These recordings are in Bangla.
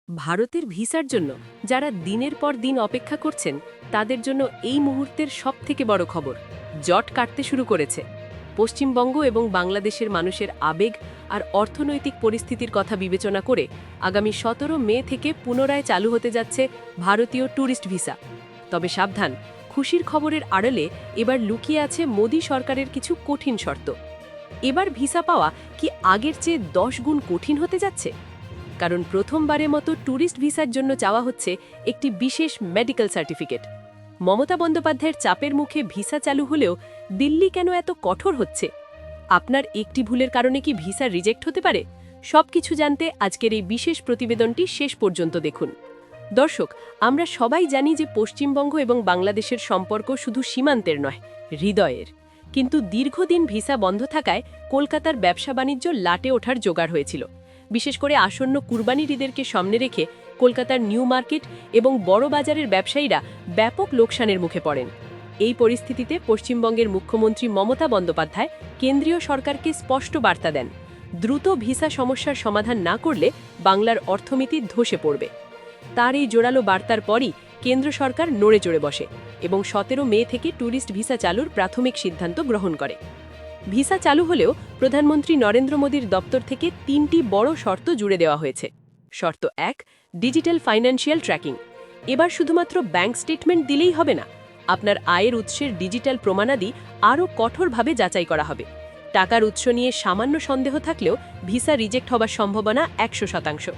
ভারতের ভিসার জন্য যারা দিনের পর দিন অপেক্ষা করছেন তাদের জন্য এই মুহূর্তের সবথেকে বড় খবর জট কাটতে শুরু করেছে। পশ্চিমবঙ্গ এবং বাংলাদেশের মানুষের আবেগ আর অর্থনৈতিক পরিস্থিতির কথা বিবেচনা করে আগামী ১৭ মে থেকে পুনরায় চালু হতে যাচ্ছে ভারতীয় ট্যুরিস্ট ভিসা। তবে সাবধান, খুশির খবরের আড়ালে এবার লুকিয়ে আছে মোদী সরকারের কিছু কঠিন শর্ত। এবার ভিসা পাওয়া কি আগের চেয়ে ১০ গুণ কঠিন হতে যাচ্ছে? কারণ প্রথমবারের মতো ট্যুরিস্ট ভিসার জন্য চাওয়া হচ্ছে একটি বিশেষ মেডিকেল সার্টিফিকেট। মমতা বন্দ্যোপাধ্যায়ের চাপের মুখে ভিসা চালু হলেও দিল্লি কেন এত কঠোর হচ্ছে? আপনার একটি ভুলের কারণে কি ভিসা রিজেক্ট হতে পারে? সবকিছু জানতে আজকের এই বিশেষ প্রতিবেদনটি শেষ পর্যন্ত দেখুন। দর্শক, আমরা সবাই জানি যে পশ্চিমবঙ্গ এবং বাংলাদেশের সম্পর্ক শুধু সীমান্তের নয়, হৃদয়ের। কিন্তু দীর্ঘদিন ভিসা বন্ধ থাকায় কলকাতার ব্যবসা বাণিজ্য লাটে ওঠার জোগাড় হয়েছিল। বিশেষ করে আসন্ন কুরবানির ঈদেরকে সামনে রেখে কলকাতার নিউ মার্কেট এবং বড় বাজারের ব্যবসায়ীরা ব্যাপক লোকসানের মুখে পড়েন। এই পরিস্থিতিতে পশ্চিমবঙ্গের মুখ্যমন্ত্রী মমতা বন্দ্যোপাধ্যায় কেন্দ্রীয় সরকারকে স্পষ্ট বার্তা দেন, দ্রুত ভিসা সমস্যার সমাধান না করলে বাংলার অর্থনীতি ধসে পড়বে। তার এই জোরালো বার্তার পরই কেন্দ্র সরকার নড়ে চড়ে বসে এবং ১৭ মে থেকে ট্যুরিস্ট ভিসা চালুর প্রাথমিক সিদ্ধান্ত গ্রহণ করে। ভিসা চালু হলেও প্রধানমন্ত্রী নরেন্দ্র মোদীর দপ্তর থেকে ৩টি বড় শর্ত জুড়ে দেওয়া হয়েছে। শর্ত ১, ডিজিটাল ফাইন্যান্সিয়াল ট্র্যাকিং। এবার শুধুমাত্র ব্যাংক স্টেটমেন্ট দিলেই হবে না, আপনার আয়ের উৎসের ডিজিটাল প্রমাণাদি আরও কঠোরভাবে যাচাই করা হবে। টাকার উৎস নিয়ে সামান্য সন্দেহ থাকলেও ভিসা রিজেক্ট হবার সম্ভাবনা ১০০%।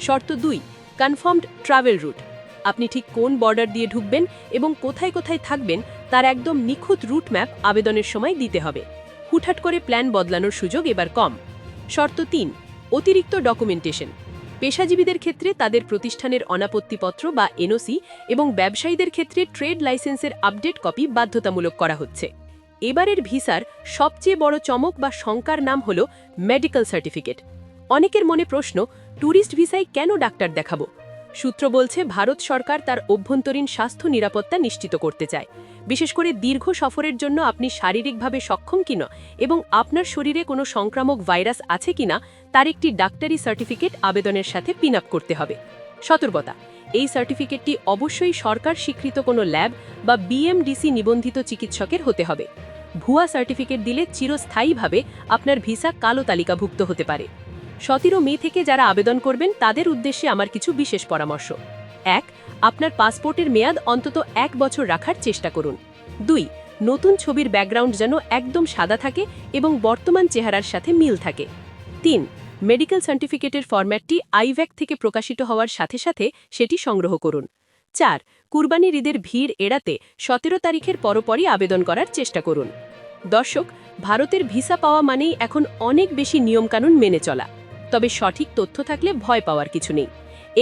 শর্ত ২, কনফার্মড ট্রাভেল রুট। আপনি ঠিক কোন বর্ডার দিয়ে ঢুকবেন এবং কোথায় কোথায় থাকবেন তার একদম নিখুঁত রুট ম্যাপ আবেদনের সময় দিতে হবে। হুটহাট করে প্ল্যান বদলানোর সুযোগ এবার কম। শর্ত ৩, অতিরিক্ত ডকুমেন্টেশন। পেশাজীবীদের ক্ষেত্রে তাদের প্রতিষ্ঠানের অনাপত্তিপত্র বা এনওসি এবং ব্যবসায়ীদের ক্ষেত্রে ট্রেড লাইসেন্সের আপডেট কপি বাধ্যতামূলক করা হচ্ছে। এবারের ভিসার সবচেয়ে বড় চমক বা শঙ্কার নাম হল মেডিকেল সার্টিফিকেট। অনেকের মনে প্রশ্ন, ট্যুরিস্ট ভিসায় কেন ডাক্তার দেখাবো? সূত্র বলছে ভারত সরকার তার অভ্যন্তরীণ স্বাস্থ্য নিরাপত্তা নিশ্চিত করতে চায়। বিশেষ করে দীর্ঘ সফরের জন্য আপনি শারীরিকভাবে সক্ষম কিনা এবং আপনার শরীরে কোনো সংক্রামক ভাইরাস আছে কিনা তার একটি ডাক্তারি সার্টিফিকেট আবেদনের সাথে পিন আপ করতে হবে। সতর্কতা, এই সার্টিফিকেটটি অবশ্যই সরকার স্বীকৃত কোনো ল্যাব বা বিএমডিসি নিবন্ধিত চিকিৎসকের হতে হবে। ভুয়া সার্টিফিকেট দিলে চিরস্থায়ীভাবে আপনার ভিসা কালো তালিকাভুক্ত হতে পারে। ১৭ মে থেকে যারা আবেদন করবেন তাদের উদ্দেশ্যে আমার কিছু বিশেষ পরামর্শ। ১, আপনার পাসপোর্টের মেয়াদ অন্তত ১ বছর রাখার চেষ্টা করুন। ২, নতুন ছবির ব্যাকগ্রাউন্ড যেন একদম সাদা থাকে এবং বর্তমান চেহারার সাথে মিল থাকে। ৩, মেডিকেল সার্টিফিকেটের ফরম্যাটটি আইভ্যাক থেকে প্রকাশিত হওয়ার সাথে সাথে সেটি সংগ্রহ করুন। ৪, কুরবানির ঈদের ভিড় এড়াতে ১৭ তারিখের পরপরই আবেদন করার চেষ্টা করুন। দর্শক, ভারতের ভিসা পাওয়া মানেই এখন অনেক বেশি নিয়মকানুন মেনে চলা। তবে সঠিক তথ্য থাকলে ভয় পাওয়ার কিছু নেই।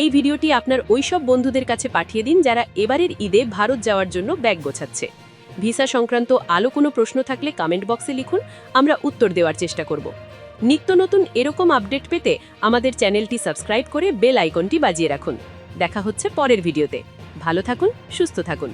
এই ভিডিওটি আপনার ওইসব বন্ধুদের কাছে পাঠিয়ে দিন যারা এবারের ঈদে ভারত যাওয়ার জন্য ব্যাগ গোছাচ্ছে। ভিসা সংক্রান্ত আলো কোনো প্রশ্ন থাকলে কমেন্ট বক্সে লিখুন, আমরা উত্তর দেওয়ার চেষ্টা করব। নিত্য নতুন এরকম আপডেট পেতে আমাদের চ্যানেলটি সাবস্ক্রাইব করে বেল আইকনটি বাজিয়ে রাখুন। দেখা হচ্ছে পরের ভিডিওতে। ভালো থাকুন, সুস্থ থাকুন।